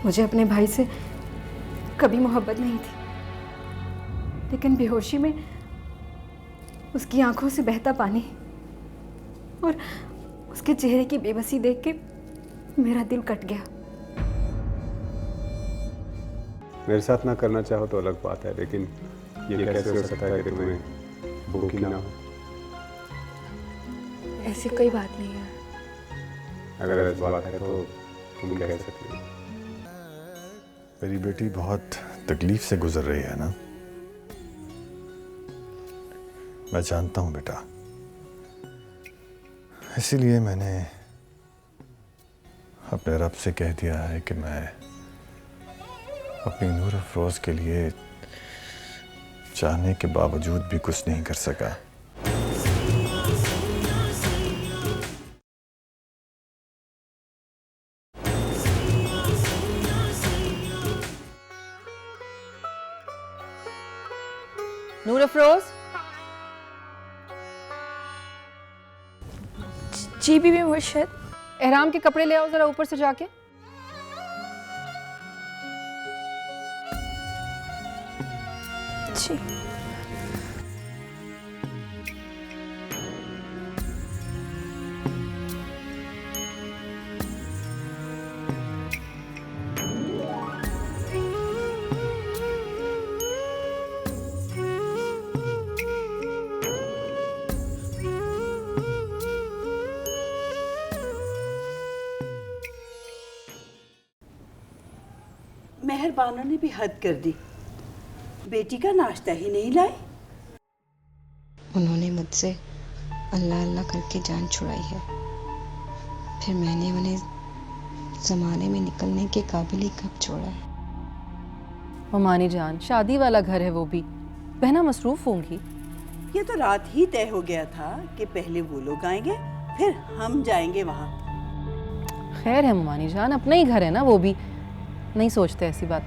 मुझे अपने भाई से कभी मोहब्बत नहीं थी, लेकिन बेहोशी में उसकी आंखों से बहता पानी और उसके चेहरे की बेबसी देख के मेरा दिल कट गया। मेरे साथ ना करना चाहो तो अलग बात है, लेकिन ये कैसे हो सकता है कि तुम्हें भूख ही ना हो? ऐसी कोई बात नहीं है। अगर ऐसी बात है तो तुम कह सकती हो। मेरी बेटी बहुत तकलीफ से गुजर रही है ना? मैं जानता हूं बेटा, इसीलिए मैंने अपने रब से कह दिया है कि मैं अपनी नूर अफरोज के लिए चाहने के बावजूद भी कुछ नहीं कर सका। नूर अफरोज। जी बीबी मुर्शिद। एहराम के कपड़े ले आओ जरा ऊपर से जाके। जी। मेहरबानों ने भी हद कर दी, बेटी का नाश्ता ही नहीं लाए। उन्होंने मुझसे अल्लाह अल्लाह करके जान छुड़ाई है, फिर मैंने उन्हें ज़माने में निकलने के काबिल ही कब छोड़ा है। ममानी जान, शादी वाला घर है वो भी, बहना मसरूफ होंगी। ये तो रात ही तय हो गया था कि पहले वो लोग आएंगे फिर हम जाएंगे वहाँ। खैर है ममानी जान, अपना ही घर है ना, वो भी नहीं सोचते ऐसी बात।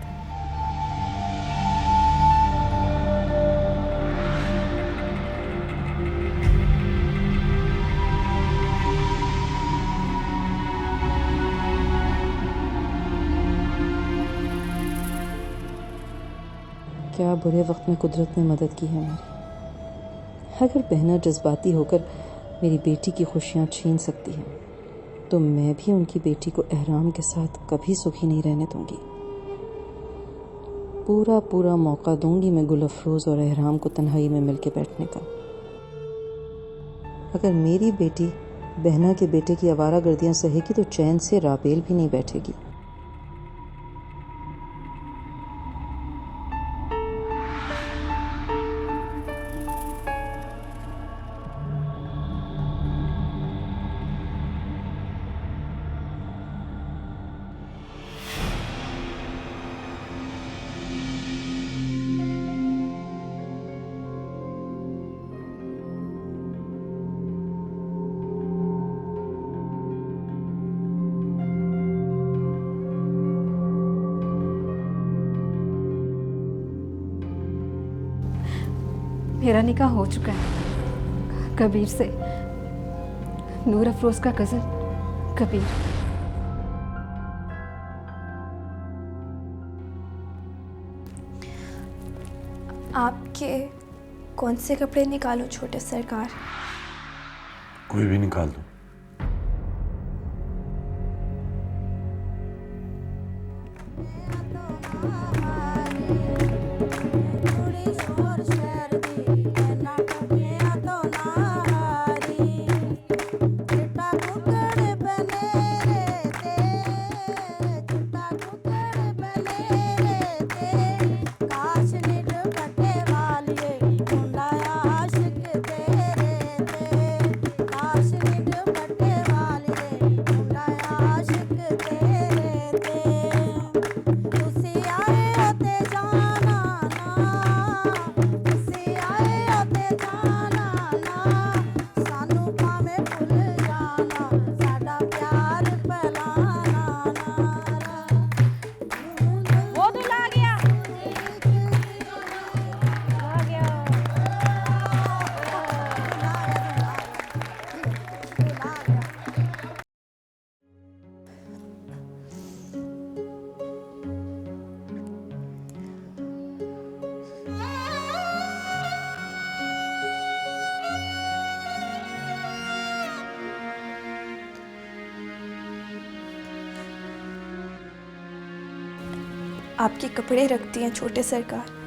क्या बुरे वक्त में कुदरत ने मदद की है मेरी। अगर बहना जज्बाती होकर मेरी बेटी की खुशियाँ छीन सकती है तो मैं भी उनकी बेटी को एहराम के साथ कभी सुखी नहीं रहने दूंगी। पूरा पूरा मौका दूंगी मैं गुल अफरोज और एहराम को तन्हाई में मिलके बैठने का। अगर मेरी बेटी बहना के बेटे की आवारागर्दियाँ सहेगी तो चैन से राबेल भी नहीं बैठेगी। मेरा निकाह हो चुका है कबीर से, नूर अफरोज का कज़न कबीर। आपके कौन से कपड़े निकालूं छोटे सरकार? कोई भी निकाल दो। आपके कपड़े रखती हैं छोटे सरकार।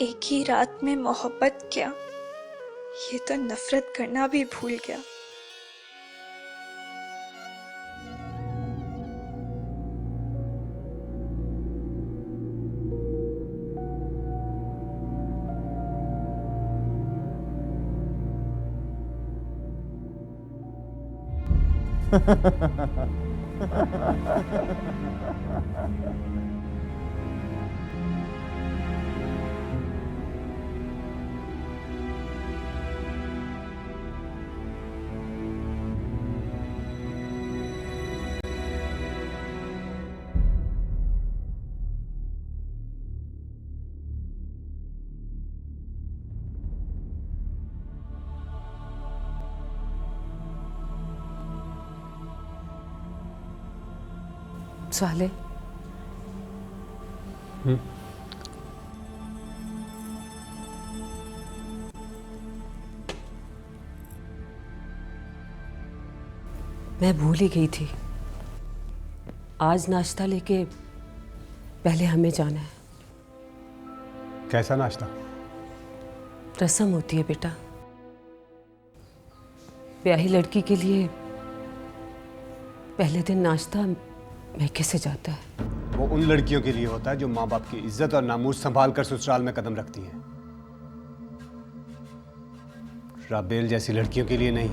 एक ही रात में मोहब्बत क्या, ये तो नफरत करना भी भूल गया। साले मैं भूल ही गई थी, आज नाश्ता लेके पहले हमें जाना है। कैसा नाश्ता? रस्म होती है बेटा, ब्याही लड़की के लिए पहले दिन नाश्ता मैके से जाता है। वो उन लड़कियों के लिए होता है जो माँ बाप की इज्जत और नामूस संभाल कर ससुराल में कदम रखती हैं। राबेल जैसी लड़कियों के लिए नहीं,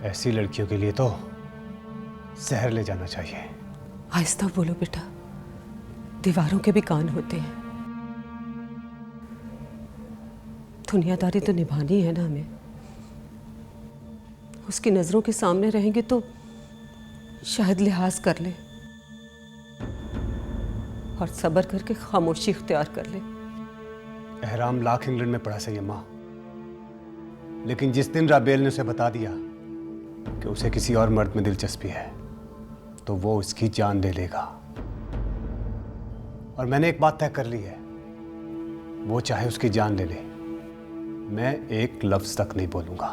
ऐसी लड़कियों के लिए तो जहर ले जाना चाहिए। आहिस्ता बोलो बेटा, दीवारों के भी कान होते हैं। दुनियादारी तो निभानी है ना हमें। उसकी नजरों के सामने रहेंगे तो शायद लिहाज कर ले और सब्र करके खामोशी इख्तियार कर ले। एहराम लाख इंग्लैंड में पड़ा सही है माँ, लेकिन जिस दिन राबेल ने उसे बता दिया कि उसे किसी और मर्द में दिलचस्पी है तो वो उसकी जान ले लेगा। और मैंने एक बात तय कर ली है, वो चाहे उसकी जान ले ले, मैं एक लफ्ज तक नहीं बोलूंगा।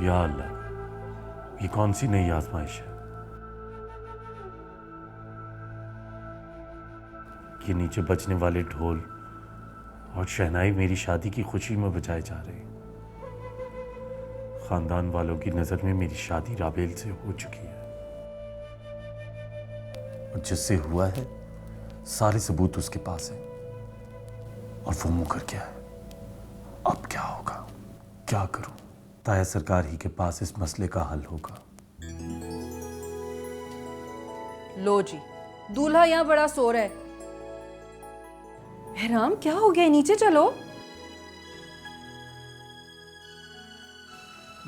या अल्लाह, ये कौन सी नई आजमाइश है? ये नीचे बजने वाले ढोल और शहनाई मेरी शादी की खुशी में बजाए जा रहे हैं। खानदान वालों की नजर में मेरी शादी राबेल से हो चुकी है और जिससे हुआ है सारे सबूत उसके पास है और वो मुकर गया है। अब क्या होगा, क्या करूं? ताया सरकार ही के पास इस मसले का हल होगा। लो जी, दूल्हा यहाँ बड़ा सो रहा है। एहराम क्या हो गया, नीचे चलो।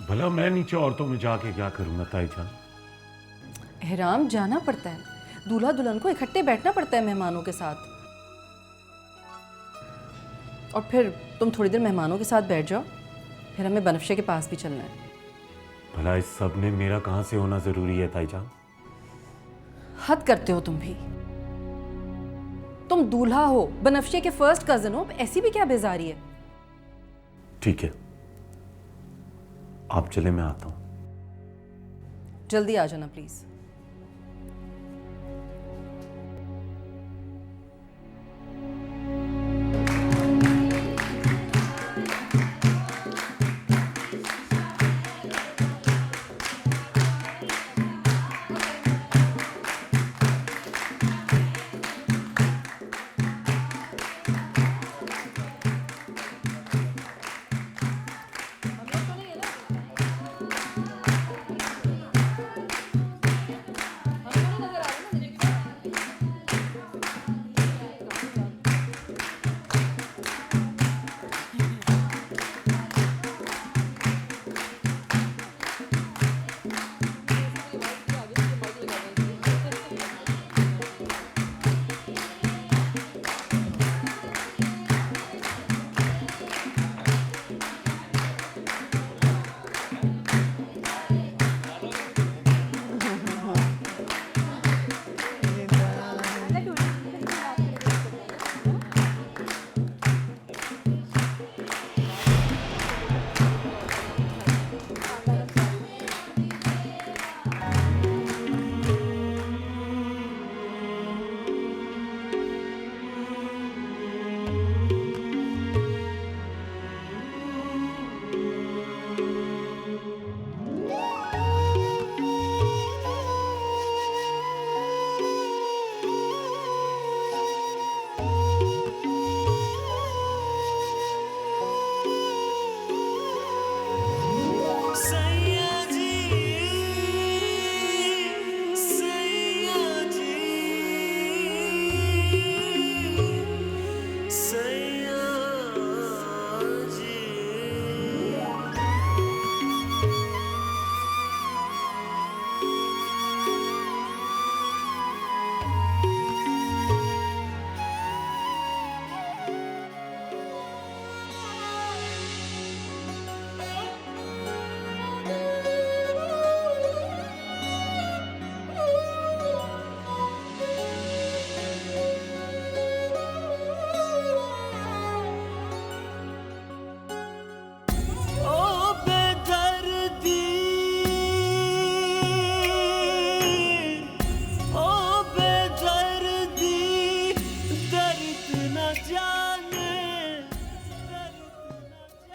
भला मैं नीचे औरतों में जाके क्या करूंगा ताई जान? एहराम जाना पड़ता है, दूल्हा दुल्हन को इकट्ठे बैठना पड़ता है मेहमानों के साथ। और फिर तुम थोड़ी देर मेहमानों के साथ बैठ जाओ, फिर हमें बनफ्शे के पास भी चलना है। भला इस सब में मेरा कहां से होना जरूरी है ताई जान? हद करते हो तुम भी। तुम दूल्हा हो, बनफ्शे के फर्स्ट कजन हो, ऐसी भी क्या बेजारी है? ठीक है, आप चले, मैं आता हूं। जल्दी आ जाना प्लीज।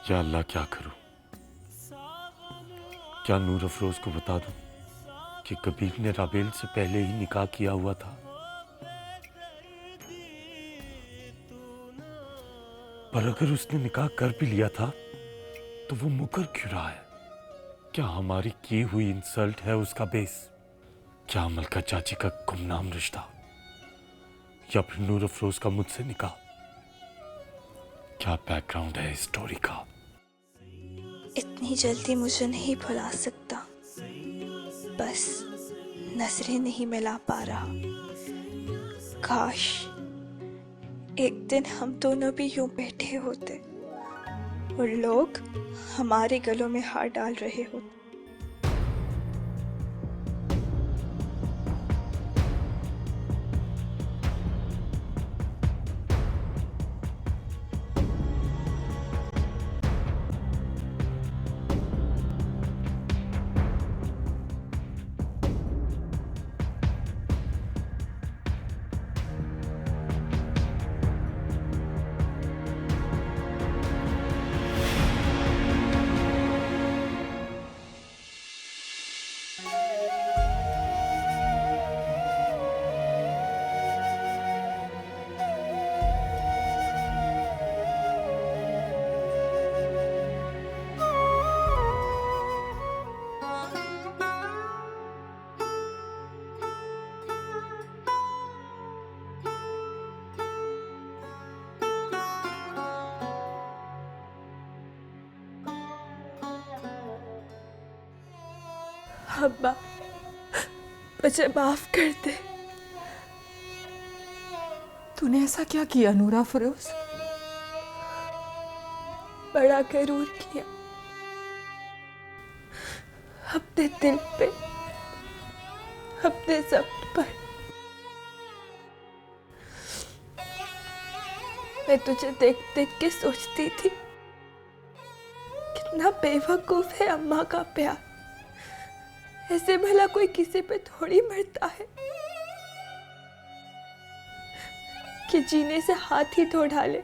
या अल्लाह, क्या करूं? क्या नूर अफरोज को बता दूं कि कबीर ने राबेल से पहले ही निकाह किया हुआ था? पर अगर उसने निकाह कर भी लिया था तो वो मुकर क्यों रहा है? क्या हमारी की हुई इंसल्ट है उसका बेस? क्या मलका चाची का गुमनाम रिश्ता, या फिर नूर अफरोज का मुझसे निकाह? क्या बैकग्राउंड है इस स्टोरी का? इतनी जल्दी मुझे नहीं भुला सकता, बस नजरें नहीं मिला पा रहा। काश एक दिन हम दोनों भी यूं बैठे होते और लोग हमारे गलों में हाथ डाल रहे होते। अब्बा, मुझे माफ कर दे। तूने ऐसा क्या किया नूरा फरोज? बड़ा गरूर किया, अपने दिल पे, अपने ज़ब्त पर। मैं तुझे देख देख के सोचती थी कितना बेवकूफ है अम्मा का प्यार। ऐसे भला कोई किसी पे थोड़ी मरता है कि जीने से हाथ ही धो डाले।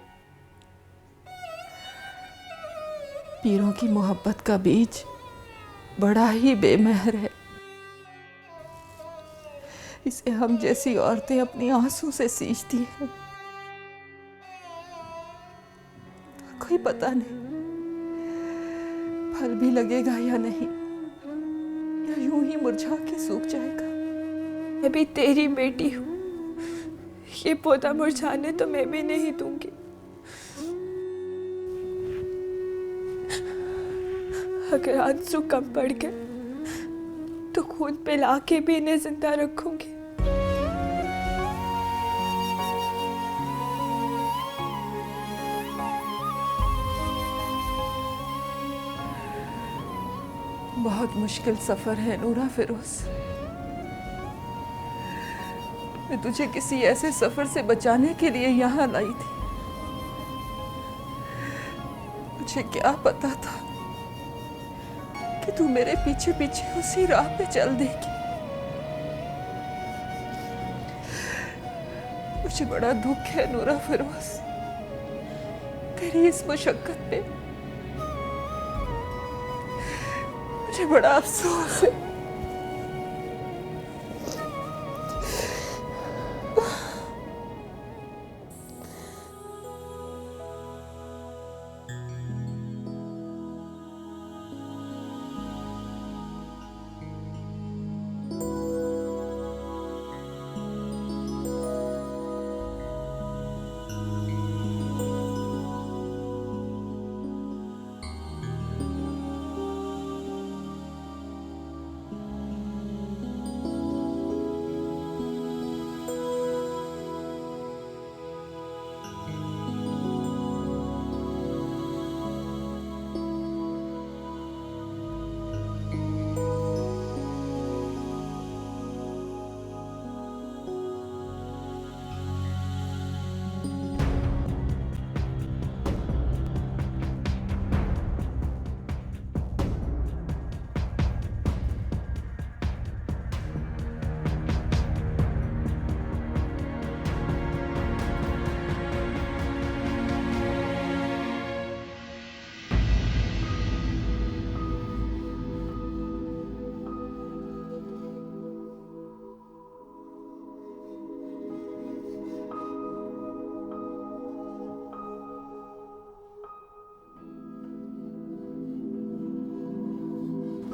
पीरों की मोहब्बत का बीज बड़ा ही बेमहर है। इसे हम जैसी औरतें अपनी आंसू से सींचती हैं। कोई पता नहीं फल भी लगेगा या नहीं, या यूं ही मुरझा के सूख जाएगा। मैं भी तेरी बेटी हूँ, ये पौधा मुरझाने तो मैं भी नहीं दूंगी। अगर आंसू कम पड़ गए तो खून पिला के भी इन्हें जिंदा रखूंगी। बहुत मुश्किल सफर है नूरा फिरोज। मैं तुझे किसी ऐसे सफर से बचाने के लिए यहाँ लाई थी। मुझे क्या पता था कि तू मेरे पीछे पीछे उसी राह पे चल देगी। मुझे बड़ा दुख है नूरा फिरोज तेरी इस मुशक्कत पे। मुझे बड़ा अफसोस है।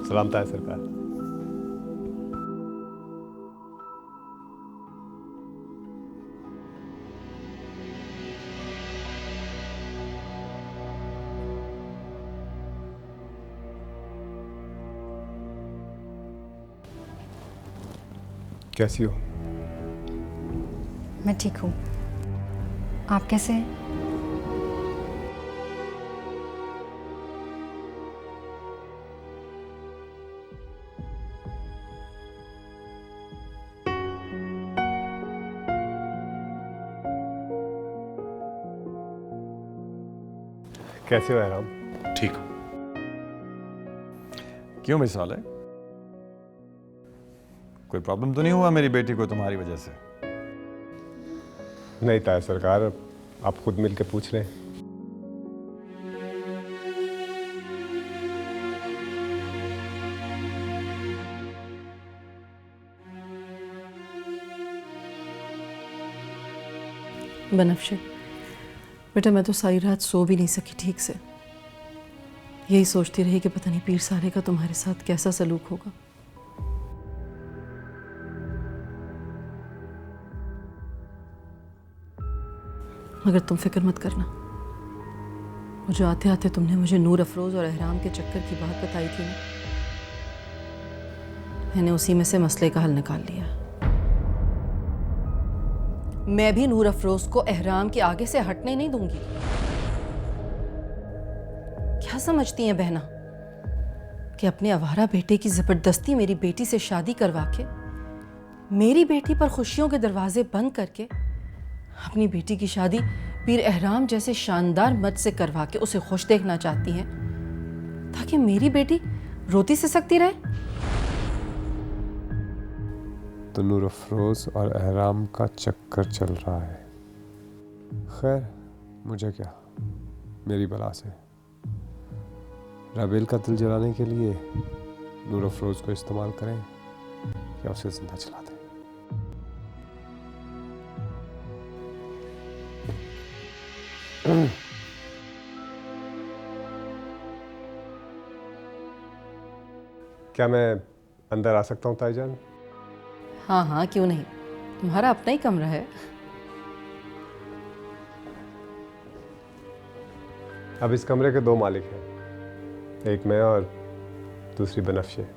सलामता है सरकार। कैसी हो? मैं ठीक हूँ। आप कैसे हैं? कैसे हो एहराम? ठीक हूँ। क्यों मिसाल है? कोई प्रॉब्लम तो नहीं हुआ मेरी बेटी को तुम्हारी वजह से? नहीं ताया सरकार, आप खुद मिलके पूछ रहे हैं। बनफ्शे बेटा, मैं तो सारी रात सो भी नहीं सकी ठीक से। यही सोचती रही कि पता नहीं पीर साले का तुम्हारे साथ कैसा सलूक होगा। मगर तुम फिक्र मत करना, वो जो आते आते तुमने मुझे नूर अफरोज और एहराम के चक्कर की बात बताई थी ना, मैंने उसी में से मसले का हल निकाल लिया। मैं भी नूर अफरोज को एहराम के आगे से हटने नहीं दूंगी। क्या समझती हैं बहना कि अपने आवारा बेटे की जबरदस्ती मेरी बेटी से शादी करवा के, मेरी बेटी पर खुशियों के दरवाजे बंद करके, अपनी बेटी की शादी पीर एहराम जैसे शानदार मर्द से करवा के उसे खुश देखना चाहती हैं, ताकि मेरी बेटी रोती से सकती रहे? तो नूर अफरोज और एहराम का चक्कर चल रहा है। खैर, मुझे क्या, मेरी बला से। राबेल का दिल जलाने के लिए नूर अफरोज को इस्तेमाल करें या उसे जिंदा चला दें। क्या मैं अंदर आ सकता हूँ ताईजान? हाँ हाँ, क्यों नहीं, तुम्हारा अपना ही कमरा है। अब इस कमरे के 2 मालिक हैं, एक मैं और दूसरी बनफ्शे।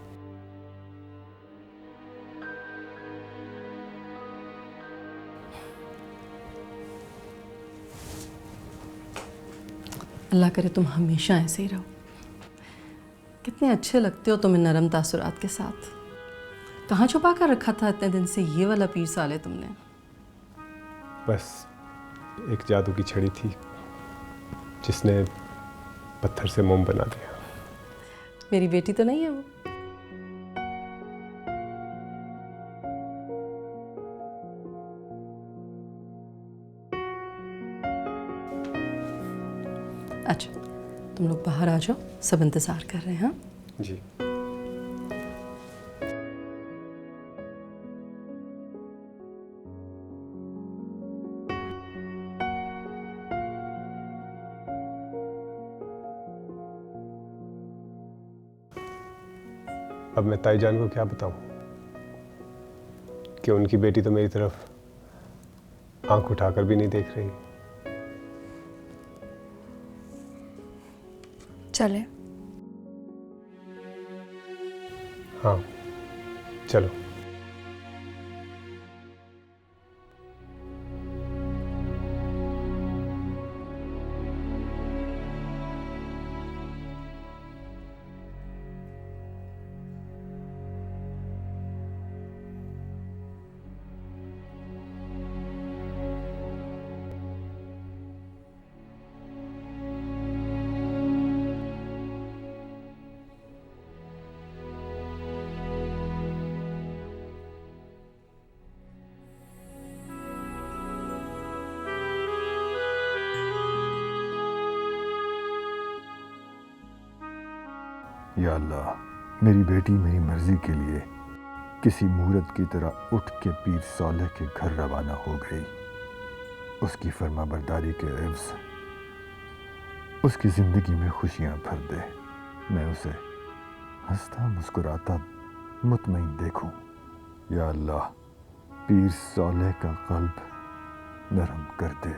अल्लाह करे तुम हमेशा ऐसे ही रहो। कितने अच्छे लगते हो तुम इन नरम तासुरात के साथ। कहाँ छुपा कर रखा था इतने दिन से ये वाला पीर साले तुमने? बस एक जादू की छड़ी थी जिसने पत्थर से मोम बना दिया। मेरी बेटी तो नहीं है वो? अच्छा, तुम लोग बाहर आ जाओ, सब इंतजार कर रहे हैं। हाँ जी। अब मैं ताईजान को क्या बताऊं कि उनकी बेटी तो मेरी तरफ आंख उठाकर भी नहीं देख रही। चले? हाँ, चलो। या अल्लाह, मेरी बेटी मेरी मर्जी के लिए किसी मुहूर्त की तरह उठ के पीर सालेह के घर रवाना हो गई। उसकी फरमाबरदारी के एवज उसकी ज़िंदगी में खुशियाँ भर दे। मैं उसे हंसता मुस्कुराता मुतमईन देखूं। या अल्लाह, पीर सालेह का कल्ब नरम कर दे।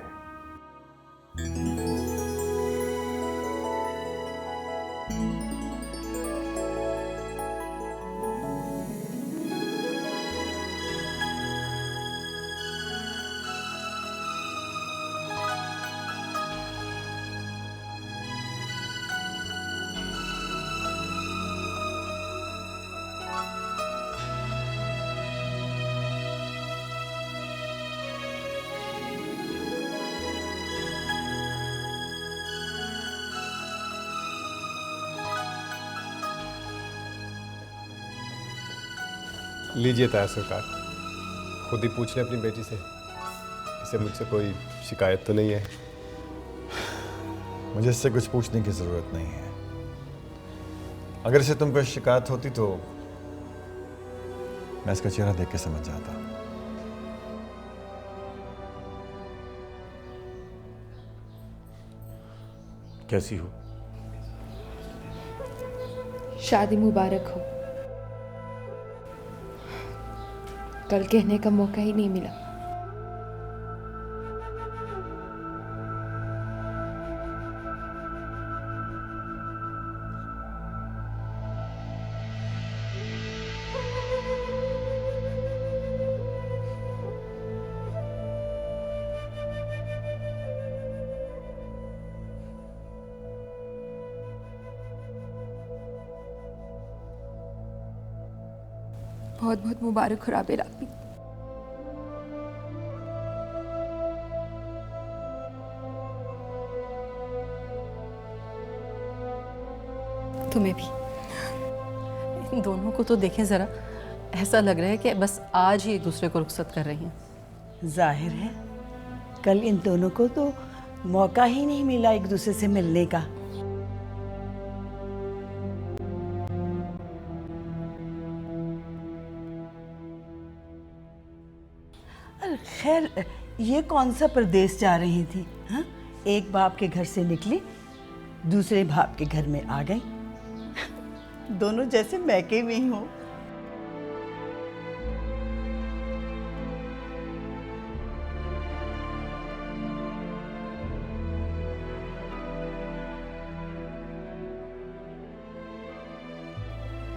लीजिए ताया सरकार, खुद ही पूछ ले अपनी बेटी से, इसे मुझसे कोई शिकायत तो नहीं है। मुझे इससे कुछ पूछने की जरूरत नहीं है। अगर इसे तुम पर शिकायत होती तो मैं इसका चेहरा देख के समझ जाता। कैसी हो? शादी मुबारक हो। कल कहने का मौका ही नहीं मिला। बहुत बहुत मुबारक हो राबेल आपी। तुम्हें भी। इन दोनों को तो देखें जरा, ऐसा लग रहा है कि बस आज ही एक दूसरे को रुखसत कर रही हैं। जाहिर है कल इन दोनों को तो मौका ही नहीं मिला एक दूसरे से मिलने का। खैर, ये कौन सा प्रदेश जा रही थी? हाँ, एक बाप के घर से निकली, दूसरे बाप के घर में आ गई। दोनों जैसे मैके में ही हो।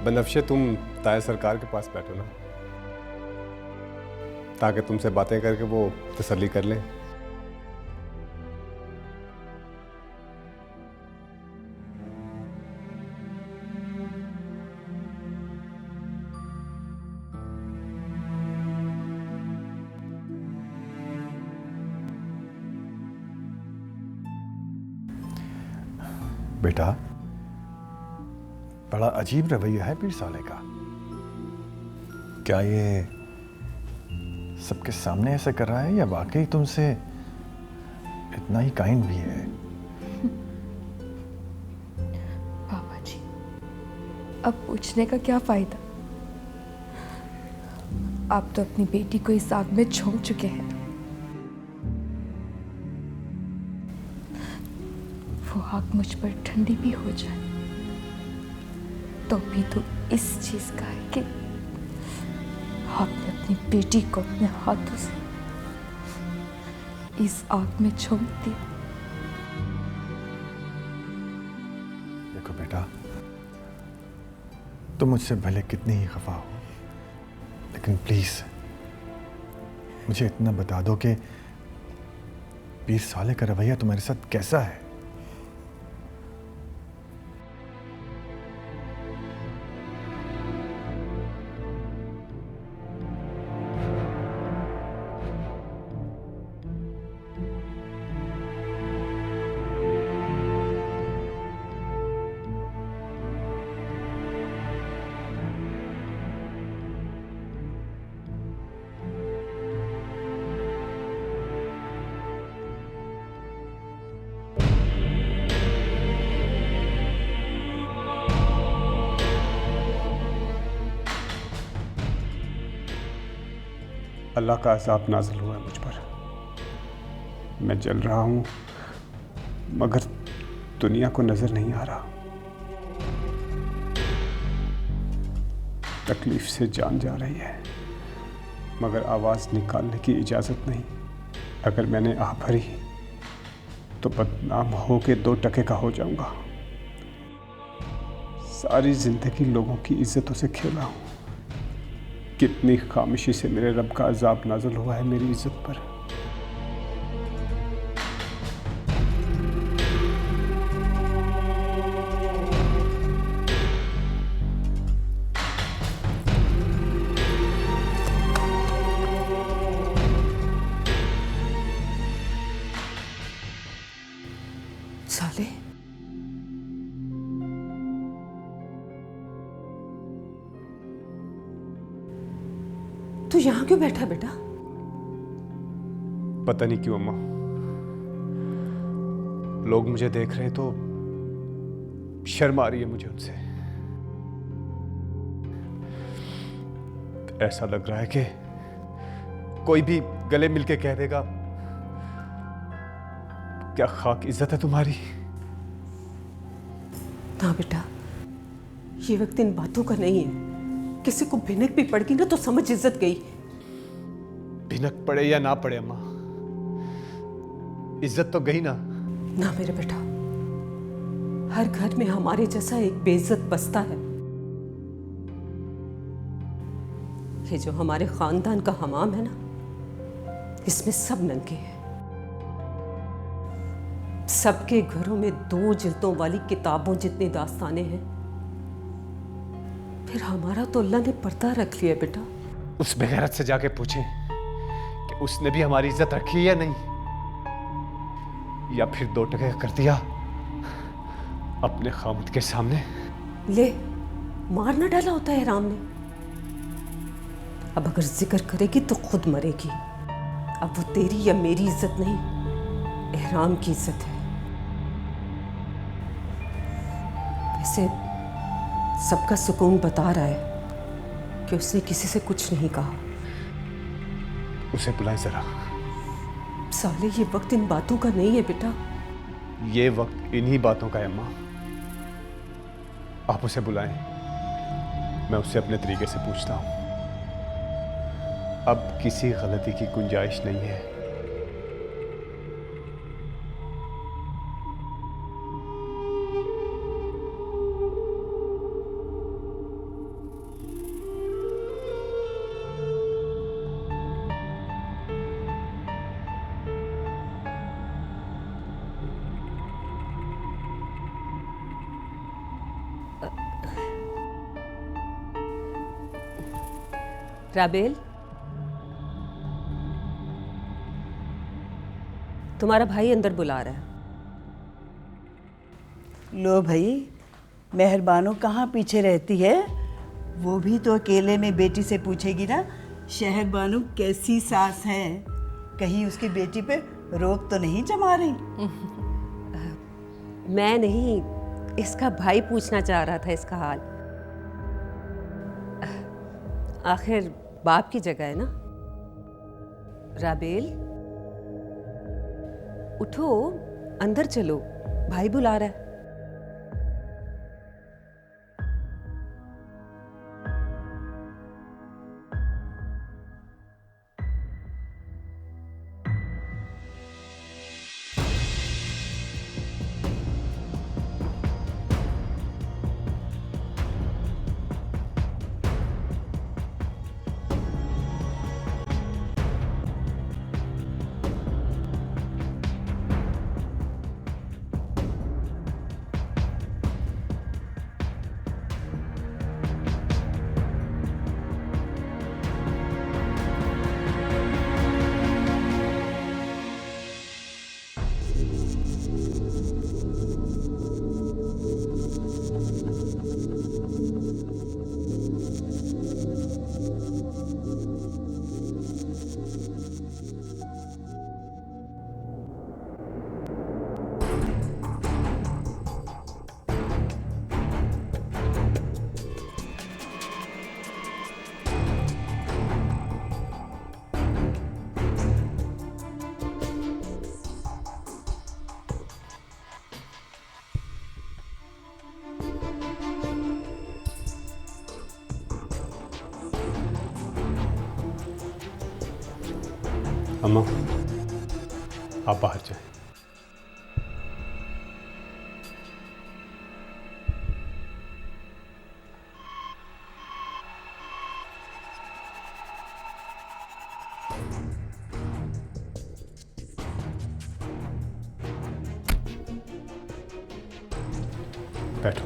बनफ्शे, तुम ताया सरकार के पास बैठो ना, ताकि तुमसे बातें करके वो तसल्ली कर लें। बेटा, बड़ा अजीब रवैया है पीर साले का। क्या ये सबके सामने ऐसा कर रहा है या वाकई तुमसे इतना ही काइंड भी है? पापा जी, अब पूछने का क्या फायदा? आप तो अपनी बेटी को इस आग में झोंक चुके हैं। वो आग मुझ पर ठंडी भी हो जाए तो भी तो इस चीज का है कि आपने अपनी बेटी को अपने हाथों से इस आग में झोंक दिया। देखो बेटा, तुम मुझसे भले कितनी ही खफा हो, लेकिन प्लीज मुझे इतना बता दो कि पीर साले का रवैया तुम्हारे साथ कैसा है? अल्लाह का अज़ाब नाज़िल हुआ है मुझ पर। मैं जल रहा हूँ मगर दुनिया को नजर नहीं आ रहा। तकलीफ से जान जा रही है, मगर आवाज़ निकालने की इजाज़त नहीं। अगर मैंने आ भरी तो बदनाम हो के 2 टके का हो जाऊंगा। सारी जिंदगी लोगों की इज्जतों से खेला हूं। कितनी खामोशी से मेरे रब का अजाब नाज़िल हुआ है मेरी इज्जत पर। साले, तू यहां क्यों बैठा बेटा? पता नहीं क्यों अम्मा, लोग मुझे देख रहे तो शर्म आ रही है मुझे उनसे। ऐसा लग रहा है कि कोई भी गले मिलके कह देगा, क्या खाक इज्जत है तुम्हारी। ना बेटा, ये वक्त इन बातों का नहीं है। किसी को भिनक भी पड़ गई ना तो समझ इज्जत गई। भिनक पड़े या ना पड़े अम्मा, इज्जत तो गई ना। ना मेरे बेटा, हर घर में हमारे जैसा एक बेइज्जत बसता है। ये जो हमारे खानदान का हमाम है ना, इसमें सब नंगे हैं। सबके घरों में 2 जिल्दों वाली किताबों जितनी दास्तानें हैं। फिर हमारा तो अल्लाह ने पर्दा रख लिया बेटा। उस बेगैरत से जाके पूछें कि उसने भी हमारी इज्जत रखी या नहीं, या फिर 2 टके कर दिया अपने खामद के सामने। ले, मार न डाला होता है राम ने। अब अगर जिक्र करेगी तो खुद मरेगी। अब वो तेरी या मेरी इज्जत नहीं, एहराम की इज्जत है। वैसे सबका सुकून बता रहा है कि उसने किसी से कुछ नहीं कहा। उसे बुलाएं जरा। साले, ये वक्त इन बातों का नहीं है बेटा। ये वक्त इन्हीं बातों का है अम्मा। आप उसे बुलाएं, मैं उससे अपने तरीके से पूछता हूं। अब किसी गलती की गुंजाइश नहीं है। राबेल, तुम्हारा भाई अंदर बुला रहा है। लो भाई, मेहरबानो कहाँ पीछे रहती है? वो भी तो अकेले में बेटी से पूछेगी ना, शहर बानो कैसी सास है, कहीं उसकी बेटी पे रोक तो नहीं जमा रही? मैं नहीं, इसका भाई पूछना चाह रहा था इसका हाल। आखिर बाप की जगह है ना। राबेल, उठो, अंदर चलो, भाई बुला रहा है। अम्मा, आप बाहर जाएं। बैठो।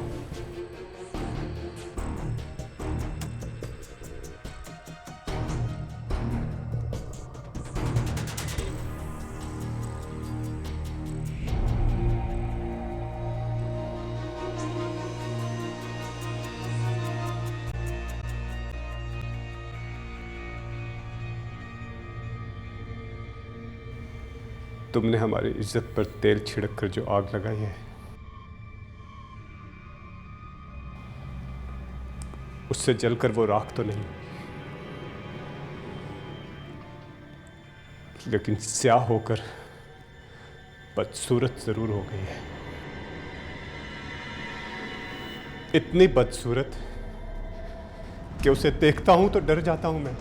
तुमने हमारी इज्जत पर तेल छिड़क कर जो आग लगाई है, उससे जलकर वो राख तो नहीं, लेकिन स्याह होकर बदसूरत जरूर हो गई है। इतनी बदसूरत कि उसे देखता हूं तो डर जाता हूं मैं।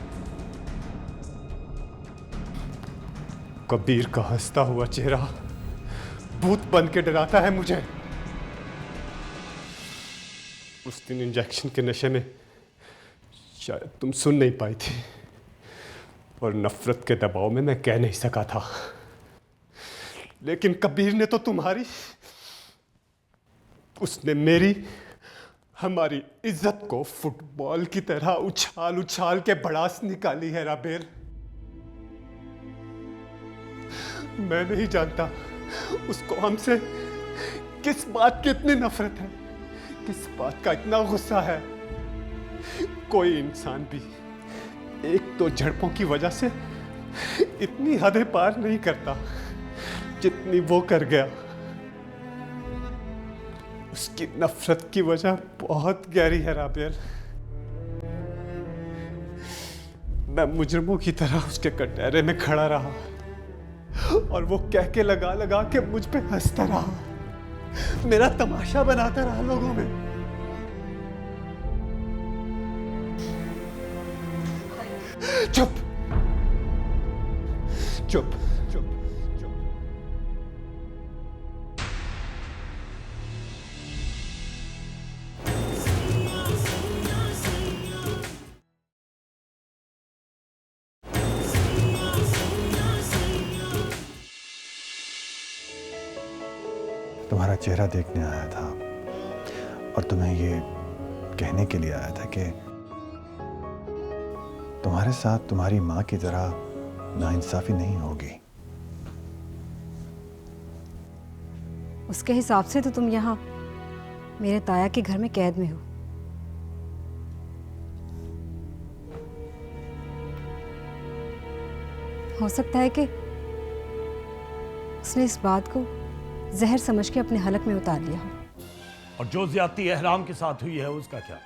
कबीर का हंसता हुआ चेहरा भूत बन के डराता है मुझे। उस दिन इंजेक्शन के नशे में शायद तुम सुन नहीं पाई थी, और नफरत के दबाव में मैं कह नहीं सका था, लेकिन कबीर ने तो उसने मेरी, हमारी इज्जत को फुटबॉल की तरह उछाल उछाल के भड़ास निकाली है राबेल। मैं नहीं जानता उसको हमसे किस बात की इतनी नफरत है, किस बात का इतना गुस्सा है। कोई इंसान भी एक तो झड़पों की वजह से इतनी हदें पार नहीं करता जितनी वो कर गया। उसकी नफरत की वजह बहुत गहरी है राबेल। मैं मुजरिमों की तरह उसके कटहरे में खड़ा रहा और वो कह के लगा लगा के मुझ पे हंसता रहा, मेरा तमाशा बनाता रहा लोगों में। चुप चुप चुप चुप। तुम्हारा चेहरा देखने आया था और तुम्हें ये कहने के लिए आया था कि तुम्हारे साथ तुम्हारी माँ की तरह नाइंसाफी नहीं होगी। उसके हिसाब से तो तुम यहाँ मेरे ताया के घर में कैद में हो सकता है कि उसने इस बात को जहर समझ के अपने हलक में उतार लिया हो। और जो ज्यादती एहराम के साथ हुई है उसका क्या?